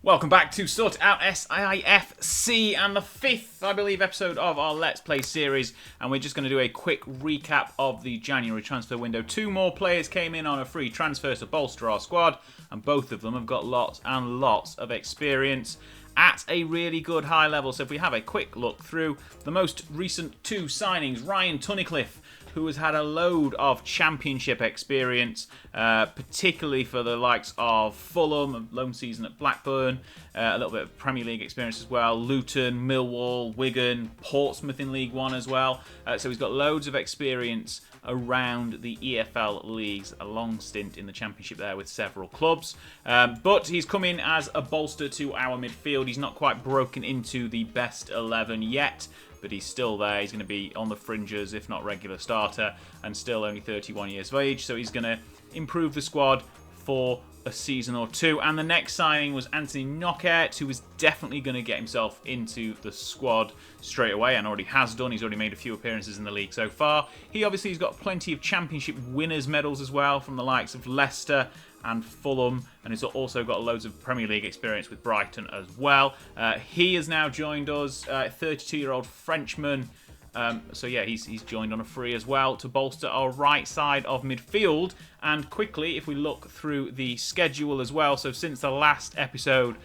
Welcome back to Sort Out SIFC and the fifth, I believe, episode of our Let's Play series. And we're just going to do a quick recap of the January transfer window. 2 more players came in on a free transfer to bolster our squad, and both of them have got lots and lots of experience at a really good high level. So if we have a quick look through the most recent 2 signings, Ryan Tunnicliffe, who has had a load of championship experience, particularly for the likes of Fulham, a loan season at Blackburn, a little bit of Premier League experience as well, Luton, Millwall, Wigan, Portsmouth in League One as well. So he's got loads of experience around the EFL leagues, a long stint in the Championship there with several clubs. But he's come in as a bolster to our midfield. He's not quite broken into the best 11 yet, but he's still there. He's going to be on the fringes, if not regular starter, and still only 31 years of age. So he's going to improve the squad for a season or 2. And the next signing was Anthony Knockaert, who is definitely going to get himself into the squad straight away, and already has done. He's already made a few appearances in the league so far. He obviously has got plenty of championship winners' medals as well from the likes of Leicester and Fulham, and he's also got loads of Premier League experience with Brighton as well. He has now joined us, 32-year-old Frenchman. So yeah, he's joined on a free as well to bolster our right side of midfield. And quickly, if we look through the schedule as well, so since the last episode,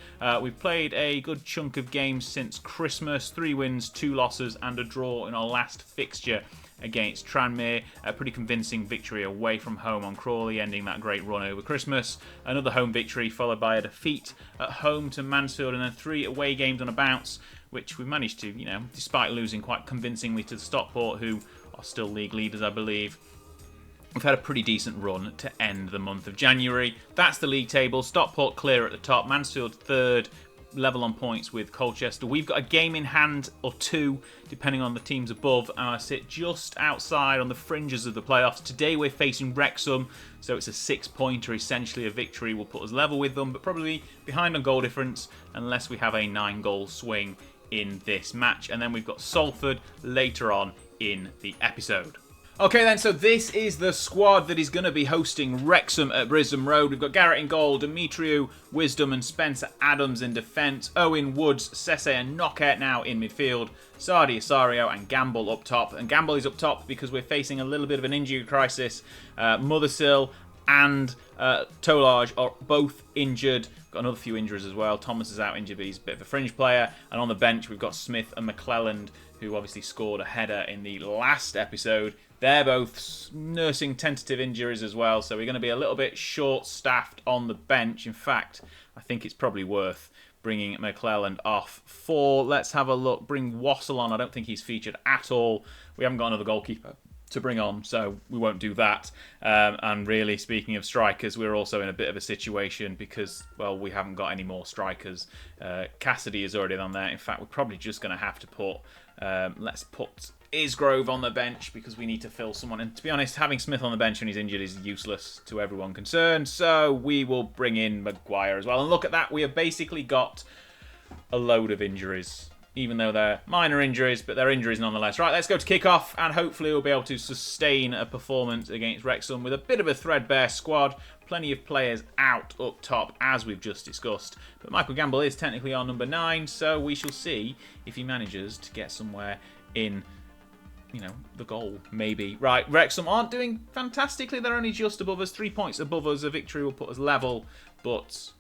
we've played a good chunk of games since Christmas. 3 wins, 2 losses, and a draw in our last fixture against Tranmere. A pretty convincing victory away from home on Crawley, ending that great run over Christmas. Another home victory followed by a defeat at home to Mansfield, and then 3 away games on a bounce, which we managed to, despite losing quite convincingly to Stockport, who are still league leaders, I believe. We've had a pretty decent run to end the month of January. That's the league table. Stockport clear at the top, Mansfield 3rd, level on points with Colchester. We've got a game in hand or 2, depending on the teams above, and I sit just outside on the fringes of the playoffs. Today we're facing Wrexham, so it's a 6-pointer, essentially a victory will put us level with them, but probably behind on goal difference unless we have a 9-goal swing in this match. And then we've got Salford later on in the episode. Okay then, so this is the squad that is going to be hosting Wrexham at Brisbane Road. We've got Garrett in goal, Demetriou, Wisdom and Spencer Adams in defence, Owen, Woods, Sesse and Knockaert now in midfield, Sardi, Asario and Gamble up top. And Gamble is up top because we're facing a little bit of an injury crisis. Mothersill and Tolage are both injured. Got another few injuries as well. Thomas is out injured, but he's a bit of a fringe player. And on the bench, we've got Smith and McClelland, who obviously scored a header in the last episode. They're both nursing tentative injuries as well, so we're going to be a little bit short-staffed on the bench. In fact, I think it's probably worth bringing McClelland off for, let's have a look, bring Wassell on. I don't think he's featured at all. We haven't got another goalkeeper to bring on, so we won't do that. And really, speaking of strikers, we're also in a bit of a situation because, well, we haven't got any more strikers. Cassidy is already on there. In fact, we're probably just going to have to put, let's put Isgrove on the bench because we need to fill someone. And to be honest, having Smith on the bench when he's injured is useless to everyone concerned. So we will bring in Maguire as well. And look at that, we have basically got a load of injuries, even though they're minor injuries, but they're injuries nonetheless. Right, let's go to kick-off, and hopefully we'll be able to sustain a performance against Wrexham with a bit of a threadbare squad. Plenty of players out up top, as we've just discussed. But Michael Gamble is technically our number 9, so we shall see if he manages to get somewhere in, the goal, maybe. Right, Wrexham aren't doing fantastically. They're only just above us, 3 points above us. A victory will put us level, but,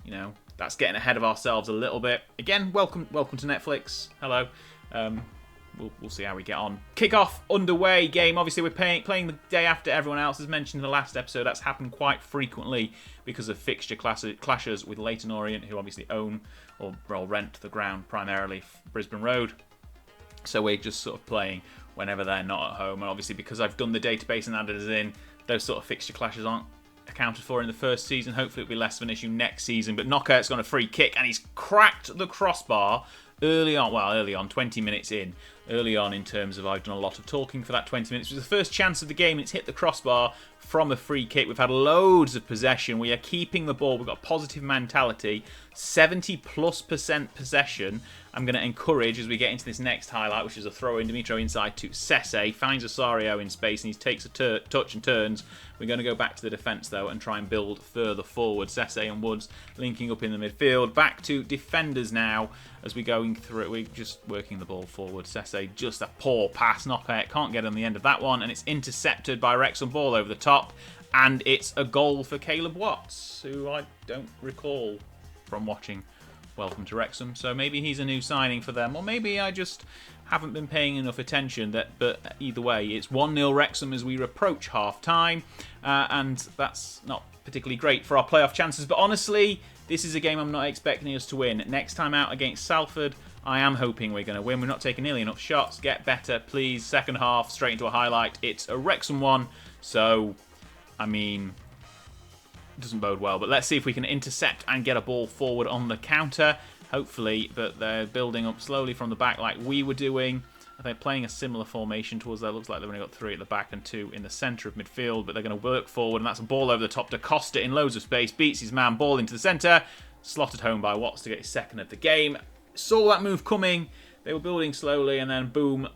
that's getting ahead of ourselves a little bit. Again, welcome to Netflix. Hello. We'll see how we get on. Kick-off underway game. Obviously, we're playing the day after everyone else. As mentioned in the last episode, that's happened quite frequently because of fixture clashes with Leyton Orient, who obviously own or rent the ground primarily Brisbane Road. So we're just sort of playing whenever they're not at home. And obviously, because I've done the database and added us in, those sort of fixture clashes aren't accounted for in the first season. Hopefully it'll be less of an issue next season. But Knockaert's got a free kick and he's cracked the crossbar early on, 20 minutes in. early on in terms of I've done a lot of talking for that 20 minutes. It was the first chance of the game, and it's hit the crossbar from a free kick. We've had loads of possession. We are keeping the ball. We've got a positive mentality. 70+% possession. I'm going to encourage, as we get into this next highlight, which is a throw in, Dimitro inside to Sese, finds Osario in space, and he takes a touch and turns. We're going to go back to the defence, though, and try and build further forward. Sese and Woods linking up in the midfield. Back to defenders now as we're going through it. We're just working the ball forward. Sese, just a poor pass. Knockout can't get on the end of that one, and it's intercepted by Wrexham. Ball over the top, and it's a goal for Caleb Watts, who I don't recall from watching Welcome to Wrexham. So maybe he's a new signing for them, or maybe I just haven't been paying enough attention. But either way, it's 1-0 Wrexham as we approach half-time, and that's not particularly great for our playoff chances. But honestly, this is a game I'm not expecting us to win. Next time out against Salford, I am hoping we're going to win. We're not taking nearly enough shots. Get better, please. Second half, straight into a highlight. It's a Wrexham one, so, I mean, it doesn't bode well. But let's see if we can intercept and get a ball forward on the counter. Hopefully, but they're building up slowly from the back like we were doing. They're playing a similar formation towards there. Looks like they've only got 3 at the back and 2 in the centre of midfield, but they're going to work forward, and that's a ball over the top. Da Costa in loads of space, beats his man, ball into the centre, slotted home by Watts to get his second of the game. Saw that move coming. They were building slowly, and then boom,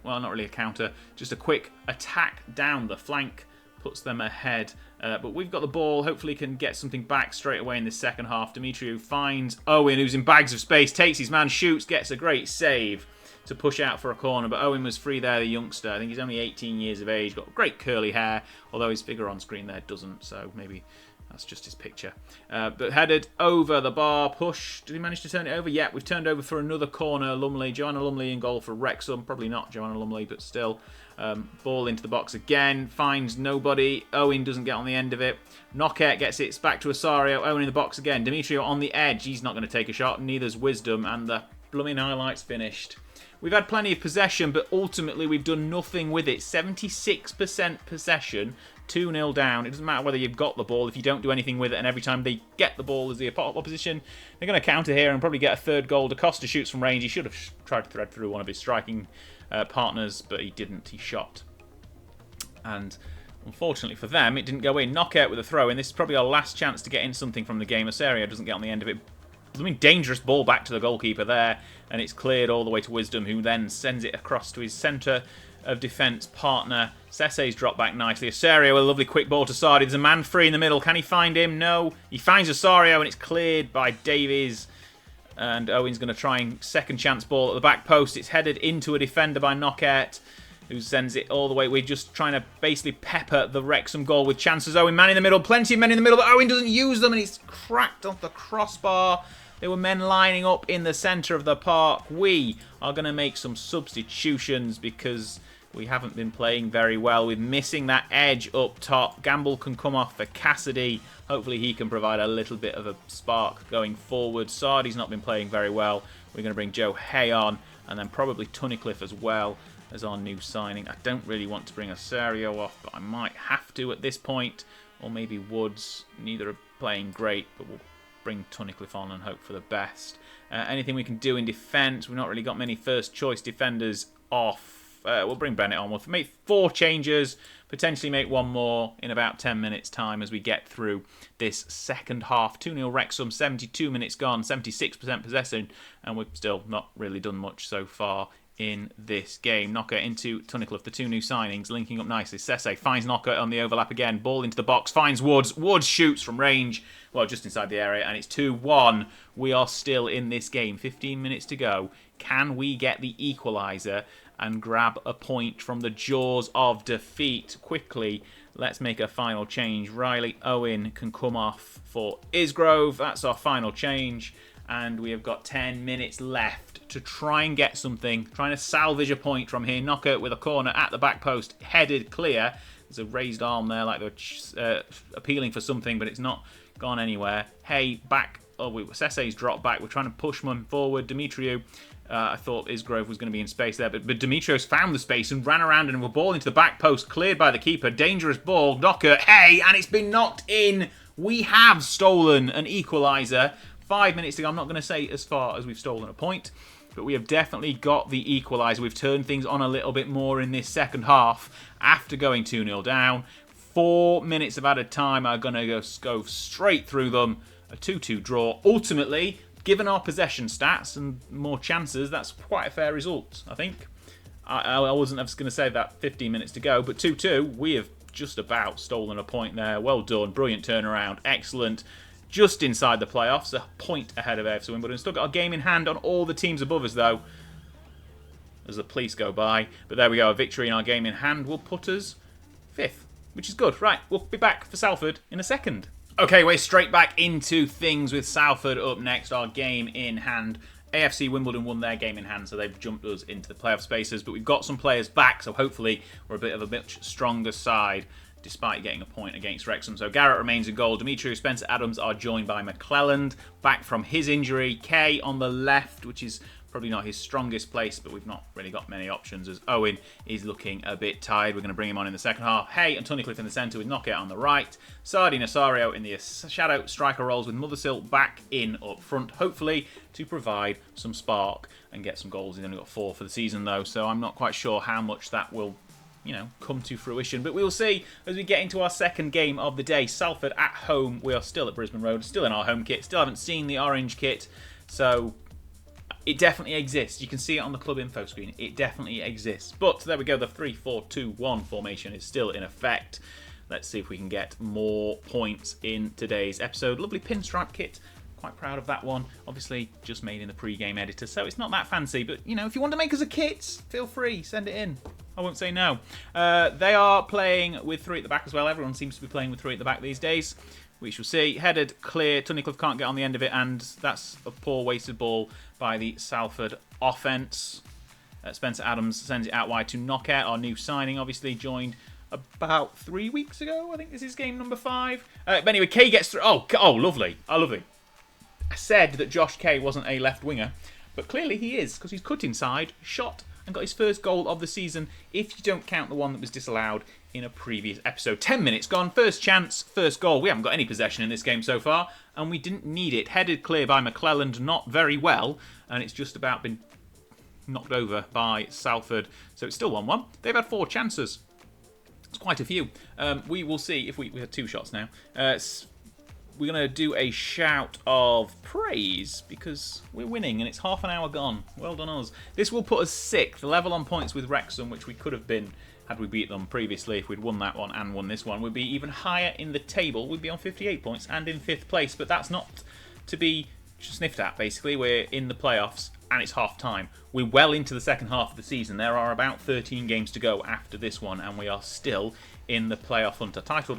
well, not really a counter, just a quick attack down the flank, puts them ahead. But we've got the ball, hopefully can get something back straight away in this second half. Demetriou finds Owen, who's in bags of space, takes his man, shoots, gets a great save to push out for a corner, but Owen was free there, the youngster. I think he's only 18 years of age, got great curly hair, although his figure on screen there doesn't, so maybe that's just his picture. But headed over the bar, push. Did he manage to turn it over? Yeah, we've turned over for another corner. Lumley, Joanna Lumley in goal for Wrexham. Probably not Joanna Lumley, but still. Ball into the box again, finds nobody. Owen doesn't get on the end of it. Knockout gets it back to Osario. Owen in the box again. Demetriou on the edge. He's not going to take a shot. Neither's Wisdom, and the blooming highlights finished. We've had plenty of possession, but ultimately we've done nothing with it. 76% possession, 2-0 down. It doesn't matter whether you've got the ball if you don't do anything with it, and every time they get the ball as the opposition, they're going to counter here and probably get a third goal. Da Costa shoots from range. He should have tried to thread through one of his striking partners, but he didn't. He shot. And unfortunately for them, it didn't go in. Knockout with a throw, and this is probably our last chance to get in something from the game. Osario doesn't get on the end of it. I mean, dangerous ball back to the goalkeeper there, and it's cleared all the way to Wisdom, who then sends it across to his centre of defence partner. Sese's dropped back nicely. Osario with a lovely quick ball to Sardi. There's a man free in the middle. Can he find him? No. He finds Osario, and it's cleared by Davies. And Owen's going to try and second chance ball at the back post. It's headed into a defender by Knockout, who sends it all the way. We're just trying to basically pepper the Wrexham goal with chances. Owen, man in the middle. Plenty of men in the middle, but Owen doesn't use them, and it's cracked off the crossbar. There were men lining up in the centre of the park. We are going to make some substitutions because we haven't been playing very well. We're missing that edge up top. Gamble can come off for Cassidy. Hopefully he can provide a little bit of a spark going forward. Sardi's not been playing very well. We're going to bring Joe Hay on, and then probably Tunnicliffe as well as our new signing. I don't really want to bring Osario off, but I might have to at this point. Or maybe Woods. Neither are playing great, but we'll bring Tunnicliffe on and hope for the best. Anything we can do in defence. We've not really got many first choice defenders off. We'll bring Bennett on. We'll make 4 changes, potentially make 1 more in about 10 minutes time as we get through this second half. 2-0 Wrexham, 72 minutes gone, 76% possession, and we've still not really done much so far in this game. Knocker into Tunnicliffe, the 2 new signings, linking up nicely. Sese finds Knocker on the overlap again. Ball into the box, finds Woods. Woods shoots from range, well, just inside the area, and it's 2-1. We are still in this game. 15 minutes to go. Can we get the equaliser and grab a point from the jaws of defeat quickly? Let's make a final change. Riley Owen can come off for Isgrove. That's our final change. And we have got 10 minutes left to try and get something. Trying to salvage a point from here. Knockout with a corner at the back post. Headed clear. There's a raised arm there like they're appealing for something, but it's not gone anywhere. Hey, back. Oh, Sese's dropped back. We're trying to push him forward. Demetriou. I thought Isgrove was going to be in space there, but Demetriou's found the space and ran around and a ball into the back post. Cleared by the keeper. Dangerous ball. Knocker. Hey, and it's been knocked in. We have stolen an equaliser. 5 minutes to go. I'm not going to say as far as we've stolen a point. but we have definitely got the equaliser. We've turned things on a little bit more in this second half after going 2-0 down. 4 minutes of added time are going to go straight through them. A 2-2 draw. Ultimately, given our possession stats and more chances, that's quite a fair result, I think. I wasn't going to say that 15 minutes to go, but 2-2, we have just about stolen a point there. Well done. Brilliant turnaround. Excellent. Just inside the playoffs, a point ahead of AFC Wimbledon. Still got a game in hand on all the teams above us, though, as the police go by. But there we go. A victory in our game in hand will put us 5th, which is good. Right, we'll be back for Salford in a second. Okay, we're straight back into things with Salford up next. Our game in hand. AFC Wimbledon won their game in hand, so they've jumped us into the playoff spaces. But we've got some players back, so hopefully we're a much stronger side, despite getting a point against Wrexham. So Garrett remains in goal. Demetriou, Spencer Adams are joined by McClelland, back from his injury. Kay on the left, which is probably not his strongest place, but we've not really got many options as Owen is looking a bit tired. We're going to bring him on in the second half. Hay and Tunnicliffe in the centre with Knockout on the right. Sardi Nasario in the shadow striker roles with Mothersill back in up front, hopefully to provide some spark and get some goals. He's only got 4 for the season though, so I'm not quite sure how much that will come to fruition. But we'll see as we get into our second game of the day. Salford at home. We are still at Brisbane Road, still in our home kit, still haven't seen the orange kit, so it definitely exists. You can see it on the club info screen. It definitely exists. But there we go. The 3-4-2-1 formation is still in effect. Let's see if we can get more points in today's episode. Lovely pinstripe kit. Quite proud of that one. Obviously, just made in the pre-game editor, so it's not that fancy. But, if you want to make us a kit, feel free. Send it in. I won't say no. They are playing with 3 at the back as well. Everyone seems to be playing with 3 at the back these days. We shall see. Headed clear. Tunnicliffe can't get on the end of it, and that's a poor wasted ball by the Salford offence. Spencer Adams sends it out wide to Knockout, our new signing, obviously joined about 3 weeks ago. I think this is game number 5. But anyway, Kay gets through. Oh, lovely. Lovely. I said that Josh Kay wasn't a left winger, but clearly he is, because he's cut inside, shot, and got his first goal of the season, if you don't count the one that was disallowed in a previous episode. 10 minutes gone, first chance, first goal. We haven't got any possession in this game so far, and we didn't need it. Headed clear by McClelland, not very well, and it's just about been knocked over by Salford. So it's still 1-1. They've had 4 chances. It's quite a few. We will see if we have 2 shots now. We're going to do a shout of praise because we're winning and it's half an hour gone. Well done us. This will put us 6th, level on points with Wrexham, which we could have been had we beat them previously. If we'd won that one and won this one, we'd be even higher in the table. We'd be on 58 points and in 5th place, but that's not to be sniffed at, basically. We're in the playoffs and it's half time. We're well into the second half of the season. There are about 13 games to go after this one, and we are still in the playoff hunt. I titled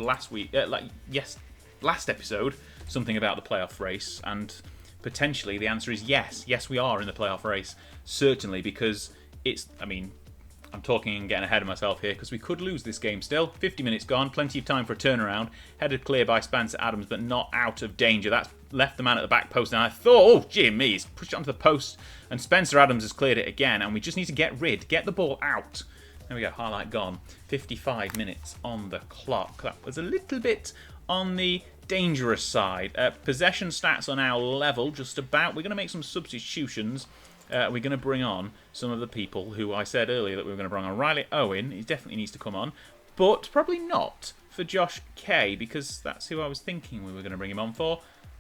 last episode something about the playoff race, and potentially the answer is yes. Yes, we are in the playoff race, certainly, because I'm talking and getting ahead of myself here, because we could lose this game still. 50 minutes gone, plenty of time for a turnaround. Headed clear by Spencer Adams, but not out of danger. That's left the man at the back post, and I thought, Jimmy, he's pushed it onto the post, and Spencer Adams has cleared it again, and we just need to get the ball out. There we go, highlight gone. 55 minutes on the clock. That was a little bit on the dangerous side. Possession stats are now level, just about. We're going to make some substitutions. We're going to bring on some of the people who I said earlier that we were going to bring on. Riley Owen, he definitely needs to come on, but probably not for Josh Kay, because that's who I was thinking we were going to bring him on for,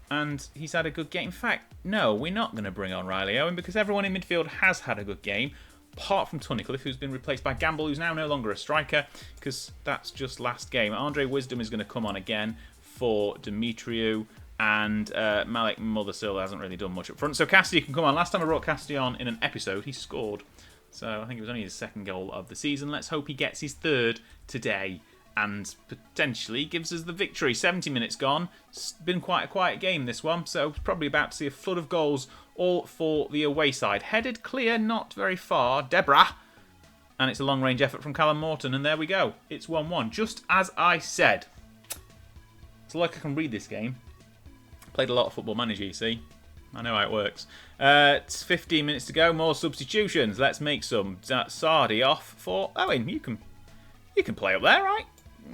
and he's had a good game. In fact, no, we're not going to bring on Riley Owen, because everyone in midfield has had a good game, apart from Tunnicliffe, who's been replaced by Gamble, who's now no longer a striker, because that's just last game. Andre Wisdom is going to come on again for Demetriou, and Malik Mothersill hasn't really done much up front. So Cassidy can come on. Last time I brought Cassidy on in an episode, he scored. So I think it was only his 2nd goal of the season. Let's hope he gets his 3rd today and potentially gives us the victory. 70 minutes gone. It's been quite a quiet game, this one. So probably about to see a flood of goals, all for the away side. Headed clear, not very far. Deborah. And it's a long-range effort from Callum Morton. And there we go. It's 1-1. Just as I said. It's like I can read this game. Played a lot of Football Manager, you see. I know how it works. It's 15 minutes to go. More substitutions. Let's make some. Sardi off for Owen. You can play up there, right?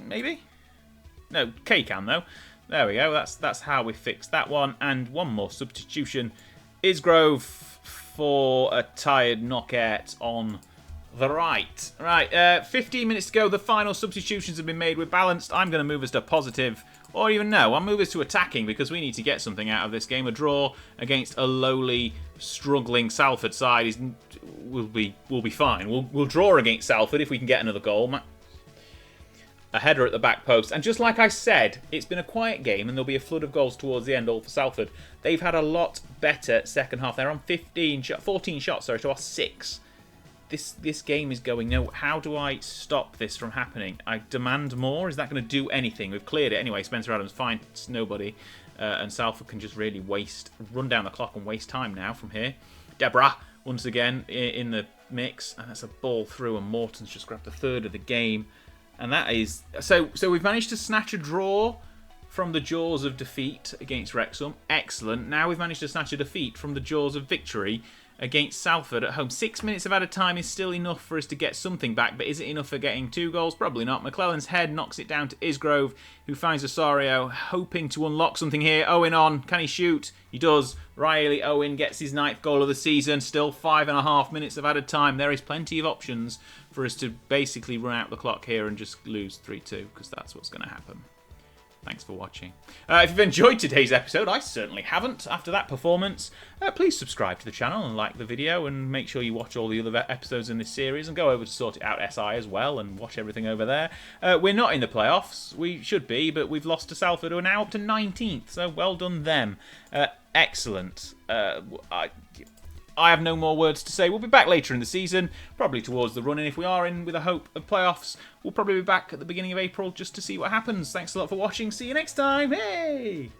Maybe. No, Kay can though. There we go. That's how we fixed that one. And one more substitution. Isgrove for a tired knockout on the right. Right, 15 minutes to go. The final substitutions have been made. We're balanced. I'm going to move us to positive. Or even no, I'll move us to attacking because we need to get something out of this game. A draw against a lowly, struggling Salford side will be fine. We'll draw against Salford if we can get another goal. A header at the back post. And just like I said, it's been a quiet game and there'll be a flood of goals towards the end, all for Salford. They've had a lot better second half. They're on 14 shots, to our 6. This game is going no. How do I stop this from happening? I demand more. Is that going to do anything? We've cleared it anyway. Spencer Adams finds nobody, and Salford can just really run down the clock and waste time now from here. Deborah once again in the mix, and that's a ball through, and Morton's just grabbed a third of the game, and that is so. We've managed to snatch a draw from the jaws of defeat against Wrexham. Excellent. Now we've managed to snatch a defeat from the jaws of victory against Salford at home. 6 minutes of added time is still enough for us to get something back, but is it enough for getting 2 goals? Probably not. McClellan's head knocks it down to Isgrove, who finds Osorio, hoping to unlock something here. Owen on. Can he shoot? He does. Riley Owen gets his 9th goal of the season. Still 5.5 minutes of added time. There is plenty of options for us to basically run out the clock here and just lose 3-2, because that's what's going to happen. Thanks for watching. If you've enjoyed today's episode, I certainly haven't after that performance, please subscribe to the channel and like the video, and make sure you watch all the other episodes in this series, and go over to SortitoutSI as well and watch everything over there. We're not in the playoffs. We should be, but we've lost to Salford, who are now up to 19th, so well done them. Excellent. I have no more words to say. We'll be back later in the season, probably towards the run-in. If we are in with a hope of playoffs, we'll probably be back at the beginning of April just to see what happens. Thanks a lot for watching. See you next time. Hey!